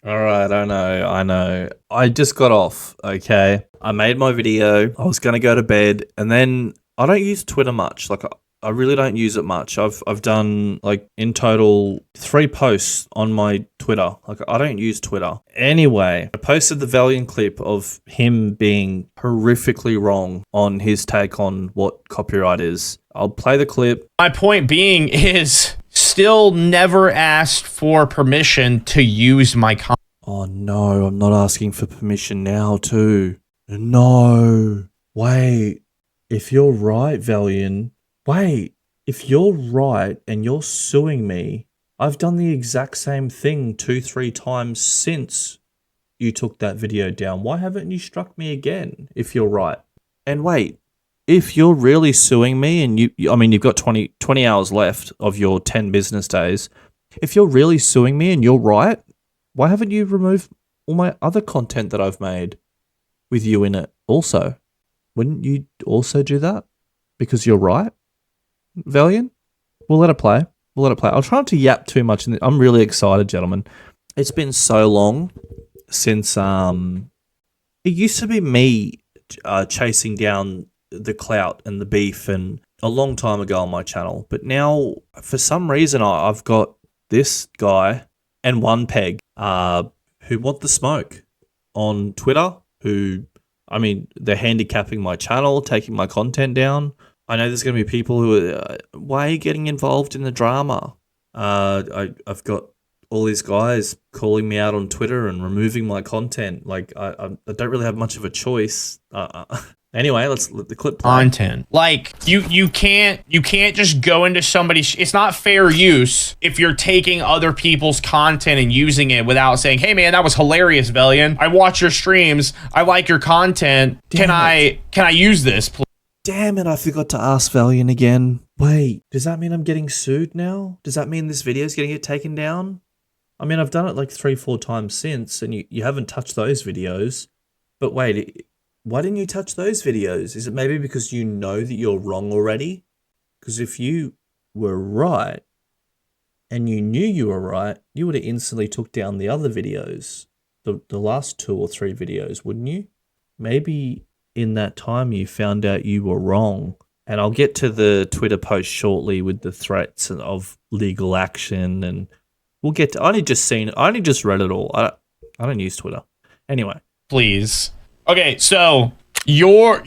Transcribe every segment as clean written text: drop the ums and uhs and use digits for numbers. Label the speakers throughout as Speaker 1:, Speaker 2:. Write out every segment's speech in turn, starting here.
Speaker 1: All right, I know. I just got off, okay? I made my video. I was going to go to bed, and then I don't use Twitter much. Like I really don't use it much. I've done like in total 3 posts on my Twitter. Like I don't use Twitter. Anyway, I posted the Valiant clip of him being horrifically wrong on his take on what copyright is. I'll play the clip.
Speaker 2: My point being is still never asked for permission to use my content.
Speaker 1: Oh no, I'm not asking for permission now too. No. Wait. If you're right, Valiant. Wait. If you're right and you're suing me, I've done the exact same thing 2-3 times since you took that video down. Why haven't you struck me again if you're right? And wait, if you're really suing me and you've got 20 hours left of your 10 business days. If you're really suing me and you're right, why haven't you removed all my other content that I've made with you in it also? Wouldn't you also do that? Because you're right, Valiant? We'll let it play. I'll try not to yap too much. I'm really excited, gentlemen. It's been so long since it used to be me chasing down the clout and the beef and a long time ago on my channel. But now, for some reason, I've got this guy and one peg who want the smoke on Twitter, they're handicapping my channel, taking my content down. I know there's going to be people who are, why are you getting involved in the drama? I've got all these guys calling me out on Twitter and removing my content. Like, I don't really have much of a choice. Anyway, let's let the clip play.
Speaker 2: Content. Like, you can't just go into somebody's... It's not fair use if you're taking other people's content and using it without saying, hey man, that was hilarious, Valiant. I watch your streams. I like your content. Can I use this, please?
Speaker 1: Damn it, I forgot to ask Valiant again. Wait, does that mean I'm getting sued now? Does that mean this video's going to get taken down? I mean, I've done it like 3-4 times since, and you haven't touched those videos. But wait, why didn't you touch those videos? Is it maybe because you know that you're wrong already? Because if you were right, and you knew you were right, you would have instantly took down the other videos. The last 2 or 3 videos, wouldn't you? Maybe in that time you found out you were wrong. And I'll get to the Twitter post shortly with the threats of legal action, and we'll get to... I only just read it all. I don't use Twitter. Anyway.
Speaker 2: Please. Okay, so your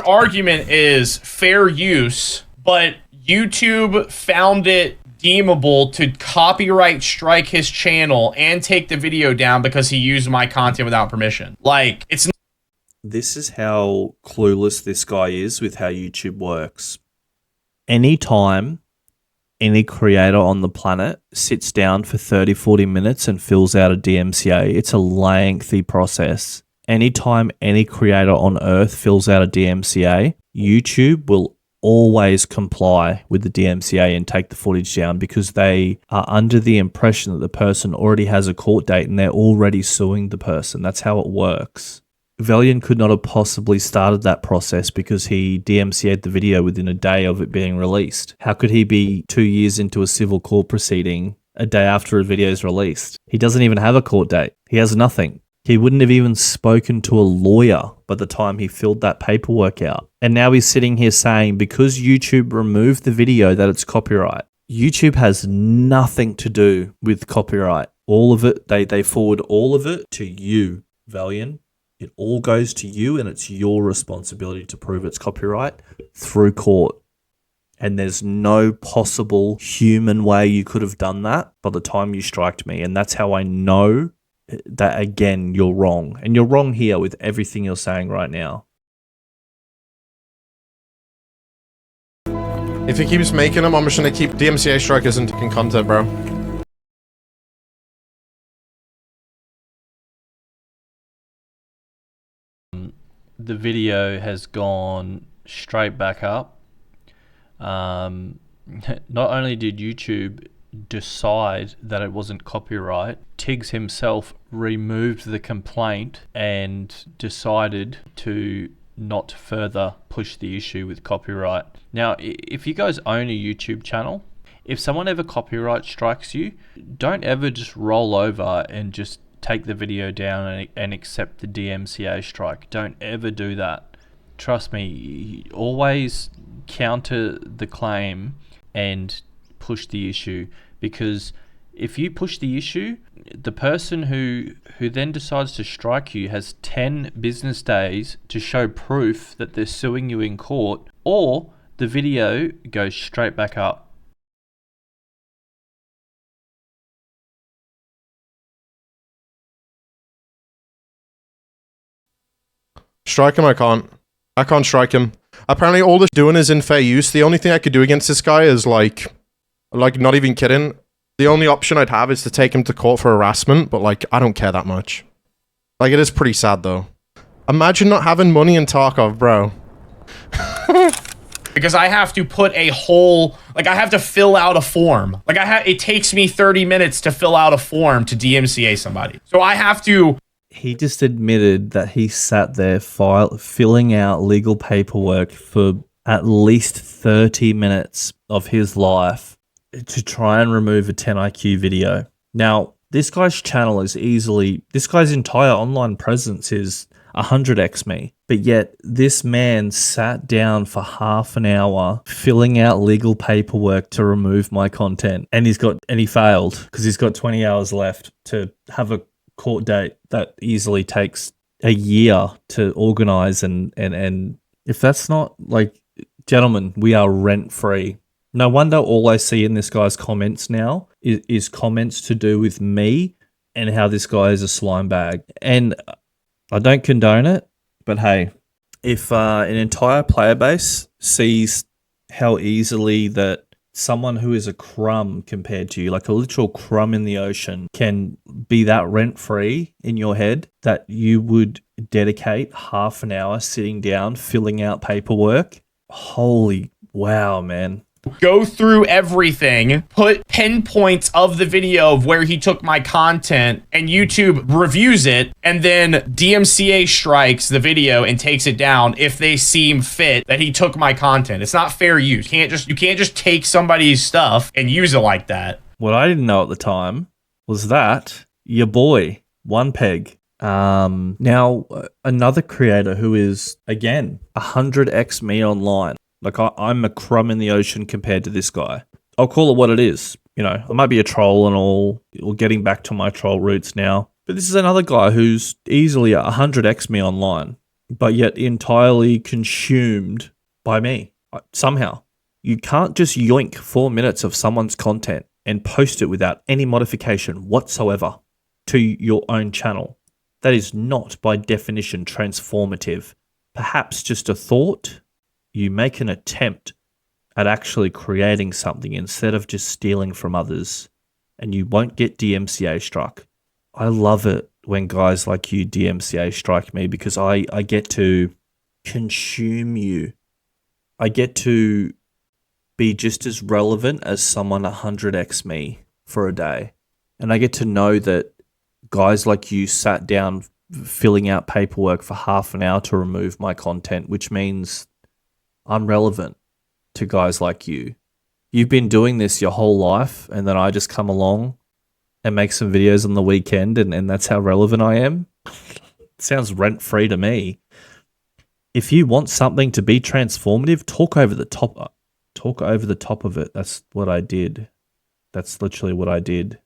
Speaker 2: argument is fair use, but YouTube found it deemable to copyright strike his channel and take the video down because he used my content without permission. Like, it's...
Speaker 1: This is how clueless this guy is with how YouTube works. Anytime any creator on the planet sits down for 30-40 minutes and fills out a DMCA, it's a lengthy process. Anytime any creator on Earth fills out a DMCA, YouTube will always comply with the DMCA and take the footage down because they are under the impression that the person already has a court date and they're already suing the person. That's how it works. Valiant could not have possibly started that process because he DMCA'd the video within a day of it being released. How could he be 2 years into a civil court proceeding a day after a video is released? He doesn't even have a court date. He has nothing. He wouldn't have even spoken to a lawyer by the time he filled that paperwork out. And now he's sitting here saying because YouTube removed the video that it's copyright. YouTube has nothing to do with copyright. All of it, they forward all of it to you, Valiant. It all goes to you, and it's your responsibility to prove it's copyright through court. And there's no possible human way you could have done that by the time you striked me. And that's how I know that, again, you're wrong. And you're wrong here with everything you're saying right now.
Speaker 3: If he keeps making them, I'm just gonna keep DMCA strikers and taking content, bro.
Speaker 4: The video has gone straight back up. Not only did YouTube decide that it wasn't copyright, Tiggs himself removed the complaint and decided to not further push the issue with copyright. Now, if you guys own a YouTube channel if someone ever copyright strikes you, don't ever just roll over and just take the video down and accept the DMCA strike. Don't ever do that. Trust me, always counter the claim and push the issue, because if you push the issue, the person who then decides to strike you has 10 business days to show proof that they're suing you in court, or the video goes straight back up.
Speaker 3: Strike him, I can't. I can't strike him. Apparently all this doing is in fair use. The only thing I could do against this guy is like not even kidding. The only option I'd have is to take him to court for harassment, but like, I don't care that much. Like, it is pretty sad though. Imagine not having money in Tarkov, bro.
Speaker 2: Because I have to put a whole, like, I have to fill out a form. Like, it takes me 30 minutes to fill out a form to DMCA somebody. So I have to.
Speaker 1: He just admitted that he sat there filling out legal paperwork for at least 30 minutes of his life to try and remove a 10 IQ video. Now, this guy's channel is this guy's entire online presence is 100x me, but yet this man sat down for half an hour filling out legal paperwork to remove my content, and he failed because he's got 20 hours left to have a court date that easily takes a year to organize, and if that's not, like, gentlemen, we are rent free. No wonder all I see in this guy's comments now is comments to do with me and how this guy is a slime bag. And I don't condone it, but hey, if an entire player base sees how easily that someone who is a crumb compared to you, like a literal crumb in the ocean, can be that rent-free in your head, that you would dedicate half an hour sitting down filling out paperwork, holy wow, man.
Speaker 2: Go through everything, put pinpoints of the video of where he took my content, and YouTube reviews it, and then DMCA strikes the video and takes it down if they seem fit that he took my content. It's not fair use. You can't just take somebody's stuff and use it like that.
Speaker 1: What I didn't know at the time was that your boy, One Peg, now another creator who is, again, 100x me online. Like, I'm a crumb in the ocean compared to this guy. I'll call it what it is. You know, I might be a troll and all, or getting back to my troll roots now. But this is another guy who's easily 100x me online, but yet entirely consumed by me. Somehow. You can't just yoink 4 minutes of someone's content and post it without any modification whatsoever to your own channel. That is not, by definition, transformative. Perhaps just a thought. You make an attempt at actually creating something instead of just stealing from others, and you won't get DMCA struck. I love it when guys like you DMCA strike me, because I get to consume you. I get to be just as relevant as someone 100x me for a day. And I get to know that guys like you sat down filling out paperwork for half an hour to remove my content, which means I'm relevant to guys like you. You've been doing this your whole life, and then I just come along and make some videos on the weekend, and that's how relevant I am? Sounds rent-free to me. If you want something to be transformative, talk over the top. Talk over the top of it. That's what I did. That's literally what I did.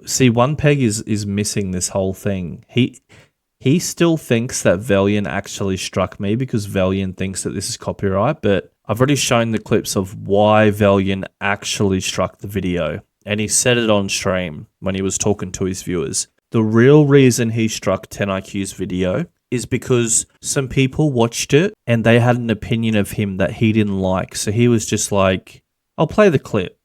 Speaker 1: See, One Peg is missing this whole thing. He still thinks that Valiant actually struck me because Valiant thinks that this is copyright, but I've already shown the clips of why Valiant actually struck the video, and he said it on stream when he was talking to his viewers. The real reason he struck 10IQ's video is because some people watched it and they had an opinion of him that he didn't like, so he was just like, I'll play the clip.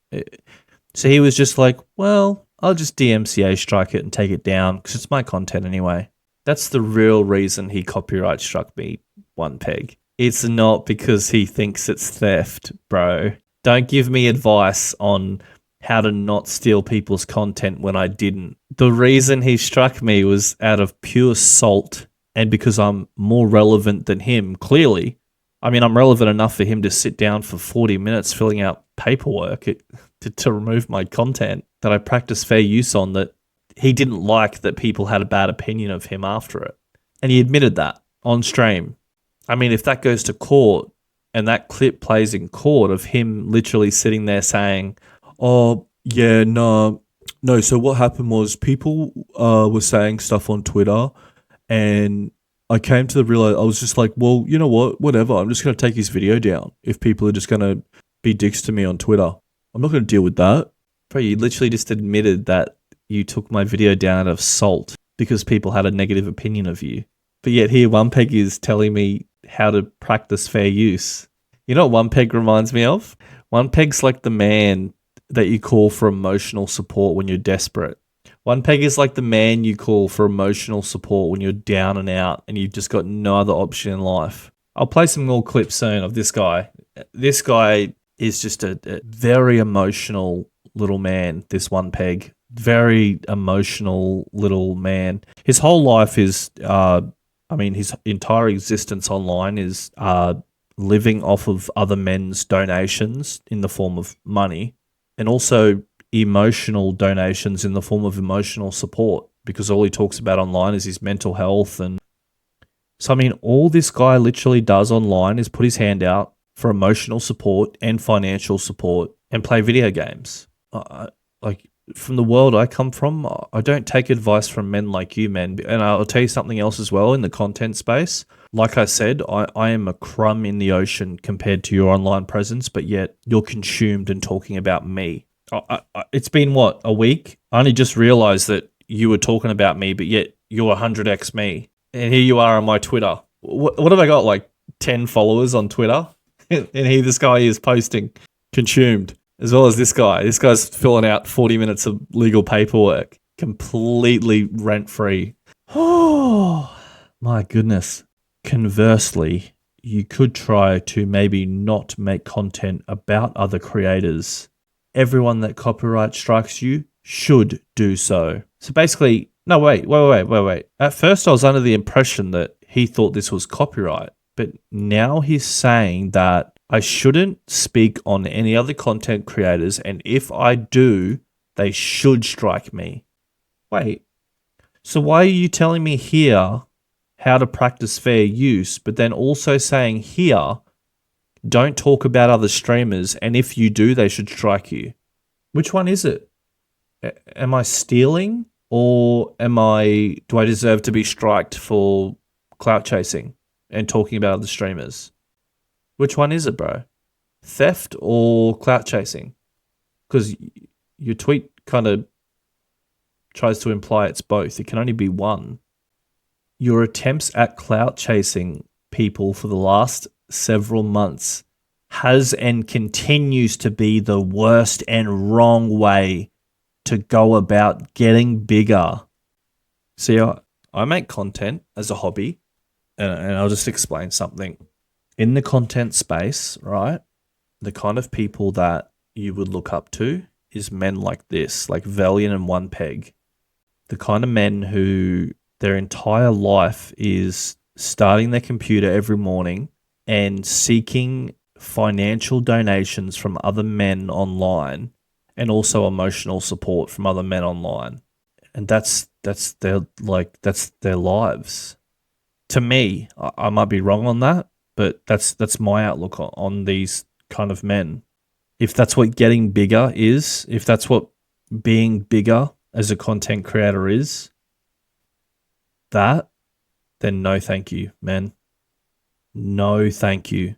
Speaker 1: So he was just like, well, I'll just DMCA strike it and take it down because it's my content anyway. That's the real reason he copyright struck me, One Peg. It's not because he thinks it's theft, bro. Don't give me advice on how to not steal people's content when I didn't. The reason he struck me was out of pure salt, and because I'm more relevant than him, clearly. I mean, I'm relevant enough for him to sit down for 40 minutes filling out paperwork. to remove my content that I practiced fair use on, that he didn't like that people had a bad opinion of him after it. And he admitted that on stream. I mean, if that goes to court and that clip plays in court of him literally sitting there saying, oh, yeah, no, so what happened was people were saying stuff on Twitter, and I came to the realize, I was just like, well, you know what, whatever, I'm just going to take his video down if people are just going to be dicks to me on Twitter. I'm not going to deal with that. Bro, you literally just admitted that you took my video down out of salt because people had a negative opinion of you. But yet here, One Peg is telling me how to practice fair use. You know what One Peg reminds me of? One Peg's like the man that you call for emotional support when you're desperate. One Peg is like the man you call for emotional support when you're down and out and you've just got no other option in life. I'll play some more clips soon of this guy. This guy is just a very emotional little man, this One Peg. Very emotional little man. His whole life is, his entire existence online is living off of other men's donations in the form of money, and also emotional donations in the form of emotional support, because all he talks about online is his mental health. And so, I mean, all this guy literally does online is put his hand out for emotional support and financial support and play video games. From the world I come from, I don't take advice from men like you, men. And I'll tell you something else as well in the content space. Like I said, I am a crumb in the ocean compared to your online presence, but yet you're consumed and talking about me. It's been, what, a week? I only just realized that you were talking about me, but yet you're 100x me. And here you are on my Twitter. What have I got, like 10 followers on Twitter? And here this guy is posting consumed. As well as this guy. This guy's filling out 40 minutes of legal paperwork. Completely rent-free. Oh, my goodness. Conversely, you could try to maybe not make content about other creators. Everyone that copyright strikes you should do so. So basically, no, wait. At first I was under the impression that he thought this was copyright. But now he's saying that I shouldn't speak on any other content creators, and if I do, they should strike me. Wait, so why are you telling me here how to practice fair use, but then also saying here, don't talk about other streamers, and if you do, they should strike you? Which one is it? Am I stealing, or do I deserve to be striked for clout chasing and talking about other streamers? Which one is it, bro? Theft or clout chasing? Because your tweet kind of tries to imply it's both. It can only be one. Your attempts at clout chasing people for the last several months has and continues to be the worst and wrong way to go about getting bigger. See, I make content as a hobby, and I'll just explain something. In the content space, right, the kind of people that you would look up to is men like this, like Valiant and One Peg. The kind of men who their entire life is starting their computer every morning and seeking financial donations from other men online, and also emotional support from other men online. And that's their lives. To me, I might be wrong on that, but that's my outlook on these kind of men. If that's what getting bigger is, if that's what being bigger as a content creator is, then no thank you, man. No thank you.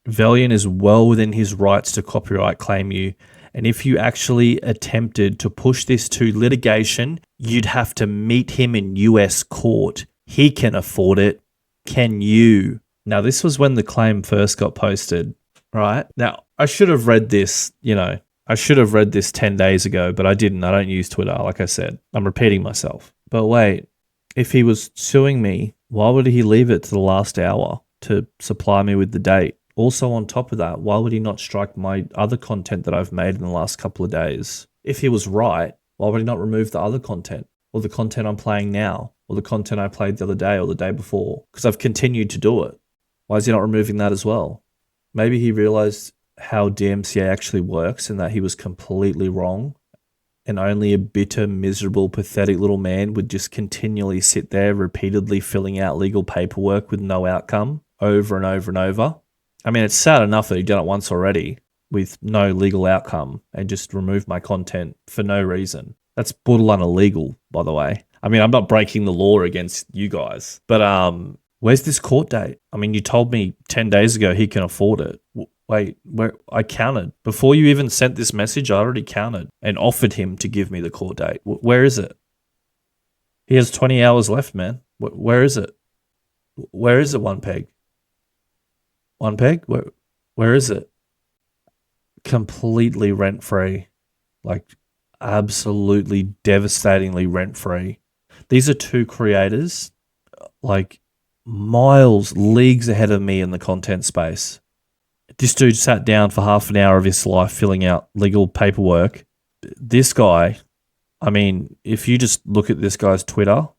Speaker 1: Valiant is well within his rights to copyright claim you, and if you actually attempted to push this to litigation, you'd have to meet him in US court. He can afford it. Can you? Now, this was when the claim first got posted, right? Now, I should have read this, I should have read this 10 days ago, but I didn't. I don't use Twitter, like I said. I'm repeating myself. But wait, if he was suing me, why would he leave it to the last hour to supply me with the date? Also, on top of that, why would he not strike my other content that I've made in the last couple of days? If he was right, why would he not remove the other content, or the content I'm playing now, or the content I played the other day or the day before? Because I've continued to do it. Why is he not removing that as well? Maybe he realized how DMCA actually works and that he was completely wrong. And only a bitter, miserable, pathetic little man would just continually sit there repeatedly filling out legal paperwork with no outcome over and over and over. I mean, it's sad enough that he'd done it once already with no legal outcome and just removed my content for no reason. That's borderline illegal, by the way. I mean, I'm not breaking the law against you guys, but where's this court date? I mean, you told me 10 days ago he can afford it. Wait, where I counted. Before you even sent this message, I already counted and offered him to give me the court date. Where is it? He has 20 hours left, man. Where is it? Where is it, One Peg? One Peg? Where is it? Completely rent-free. Like, absolutely devastatingly rent-free. These are two creators, like, miles, leagues ahead of me in the content space. This dude sat down for half an hour of his life filling out legal paperwork. This guy, I mean, if you just look at this guy's Twitter,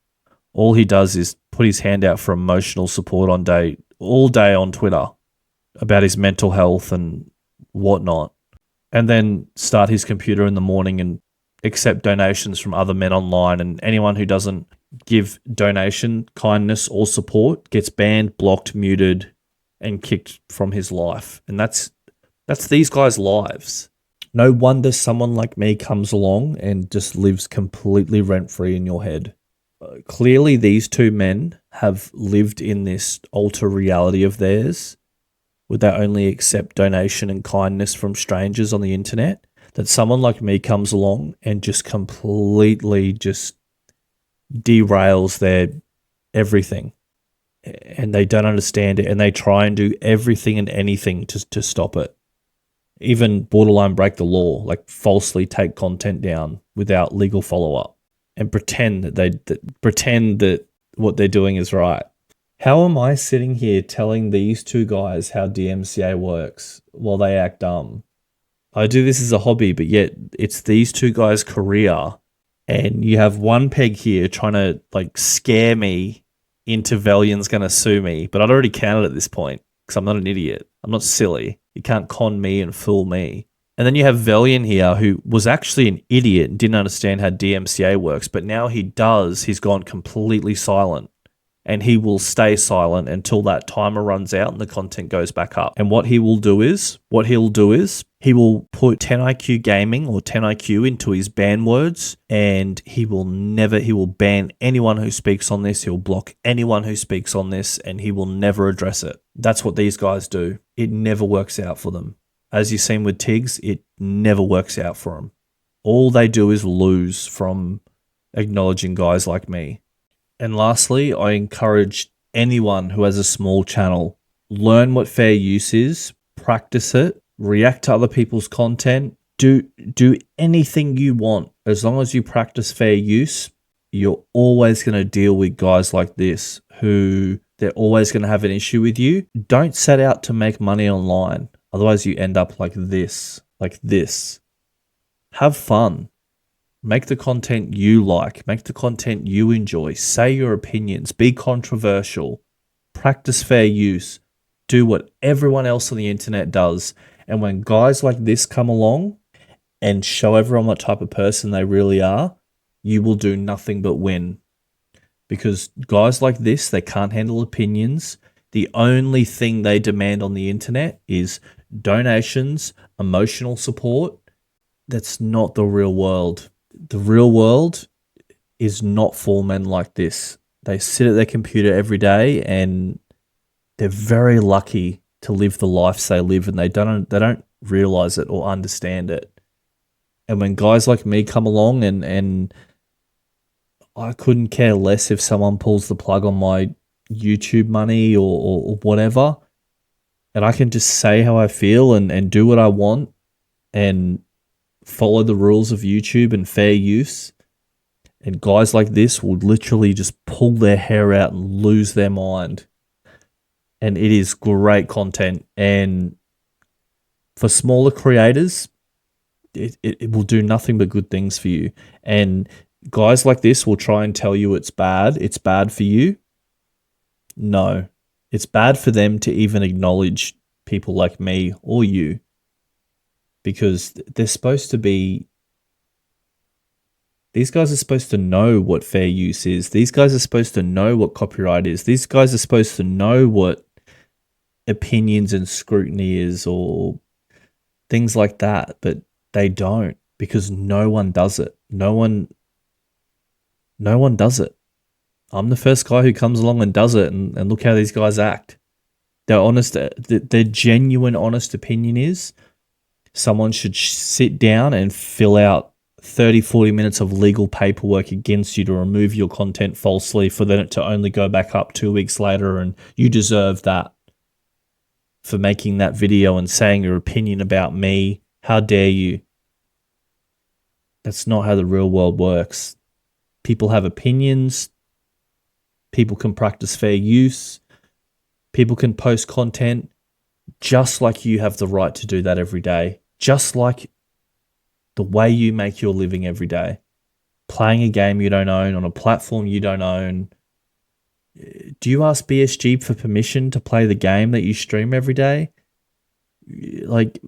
Speaker 1: all he does is put his hand out for emotional support all day on Twitter about his mental health and whatnot, and then start his computer in the morning and accept donations from other men online, and anyone who doesn't give donation, kindness, or support gets banned, blocked, muted, and kicked from his life. And that's these guys' lives. No wonder someone like me comes along and just lives completely rent-free in your head. Clearly, these two men have lived in this alter reality of theirs where they only accept donation and kindness from strangers on the internet, that someone like me comes along and just completely just derails their everything. And they don't understand it, and they try and do everything and anything to stop it. Even borderline break the law, like falsely take content down without legal follow-up and pretend that what they're doing is right. How am I sitting here telling these two guys how DMCA works while they act dumb? I do this as a hobby, but yet it's these two guys' career, and you have One Peg here trying to like scare me into Valian's going to sue me, but I'd already counted at this point because I'm not an idiot. I'm not silly. You can't con me and fool me. And then you have Valian here, who was actually an idiot and didn't understand how DMCA works, but now he does. He's gone completely silent, and he will stay silent until that timer runs out and the content goes back up. And what he'll do is he will put 10IQ gaming or 10IQ into his ban words, and he will ban anyone who speaks on this. He'll block anyone who speaks on this, and he will never address it. That's what these guys do. It never works out for them. As you've seen with Tiggs, it never works out for them. All they do is lose from acknowledging guys like me. And lastly, I encourage anyone who has a small channel, learn what fair use is, practice it, react to other people's content, do anything you want. As long as you practice fair use, you're always going to deal with guys like this who they're always going to have an issue with you. Don't set out to make money online. Otherwise you end up like this. Have fun. Make the content you like. Make the content you enjoy. Say your opinions. Be controversial. Practice fair use. Do what everyone else on the internet does. And when guys like this come along and show everyone what type of person they really are, you will do nothing but win. Because guys like this, they can't handle opinions. The only thing they demand on the internet is donations, emotional support. That's not the real world. The real world is not for men like this. They sit at their computer every day and they're very lucky to live the lives they live, and they don't realize it or understand it. And when guys like me come along and I couldn't care less if someone pulls the plug on my YouTube money or whatever, and I can just say how I feel and do what I want and follow the rules of YouTube and fair use. And guys like this will literally just pull their hair out and lose their mind. And it is great content. And for smaller creators, it will do nothing but good things for you. And guys like this will try and tell you it's bad. It's bad for you. No, it's bad for them to even acknowledge people like me or you. because they're supposed to be. These guys are supposed to know what fair use is. These guys are supposed to know what copyright is. These guys are supposed to know what opinions and scrutiny is, or things like that, but they don't, because no one does it. No one does it. I'm the first guy who comes along and does it, and look how these guys act. Their honest, their genuine honest opinion is someone should sit down and fill out 30, 40 minutes of legal paperwork against you to remove your content falsely, for then it to only go back up 2 weeks later, and you deserve that for making that video and saying your opinion about me. How dare you? That's not how the real world works. People have opinions. People can practice fair use. People can post content just like you have the right to do that every day. Just like the way you make your living every day. Playing a game you don't own on a platform you don't own. Do you ask BSG for permission to play the game that you stream every day? Like,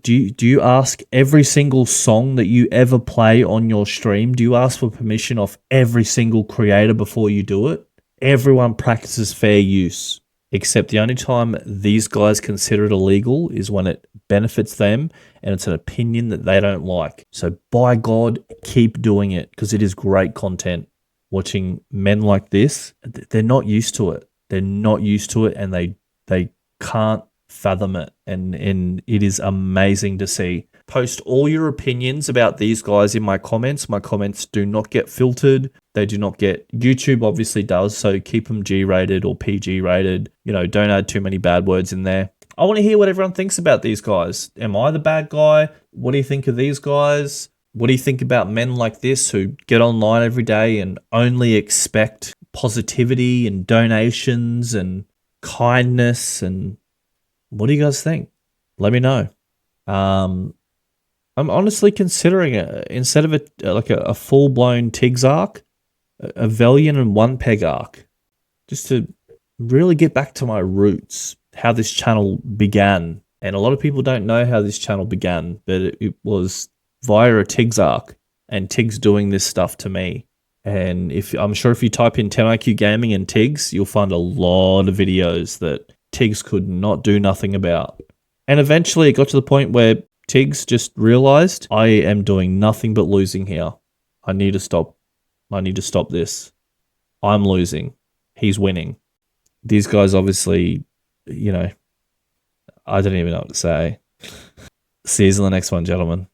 Speaker 1: do you ask every single song that you ever play on your stream? Do you ask for permission off every single creator before you do it? Everyone practices fair use, except the only time these guys consider it illegal is when it benefits them and it's an opinion that they don't like. So by God, keep doing it, because it is great content. Watching men like this, they're not used to it. They're not used to it, and they can't fathom it. And it is amazing to see. Post all your opinions about these guys in my comments. My comments do not get filtered. They do not get... YouTube obviously does, so keep them G-rated or PG-rated. You know, don't add too many bad words in there. I want to hear what everyone thinks about these guys. Am I the bad guy? What do you think of these guys? What do you think about men like this who get online every day and only expect positivity and donations and kindness? And what do you guys think? Let me know. I'm honestly considering it, instead of a full-blown Tiggs arc, a Velian and one Peg arc, just to really get back to my roots, how this channel began. And a lot of people don't know how this channel began, but it was via a Tiggs arc, and Tiggs doing this stuff to me. And I'm sure if you type in 10IQ Gaming and Tiggs, you'll find a lot of videos that Tiggs could not do nothing about. And eventually it got to the point where Tiggs just realized, I am doing nothing but losing here. I need to stop. I need to stop this. I'm losing. He's winning. These guys obviously, you know, I don't even know what to say. See you in the next one, gentlemen.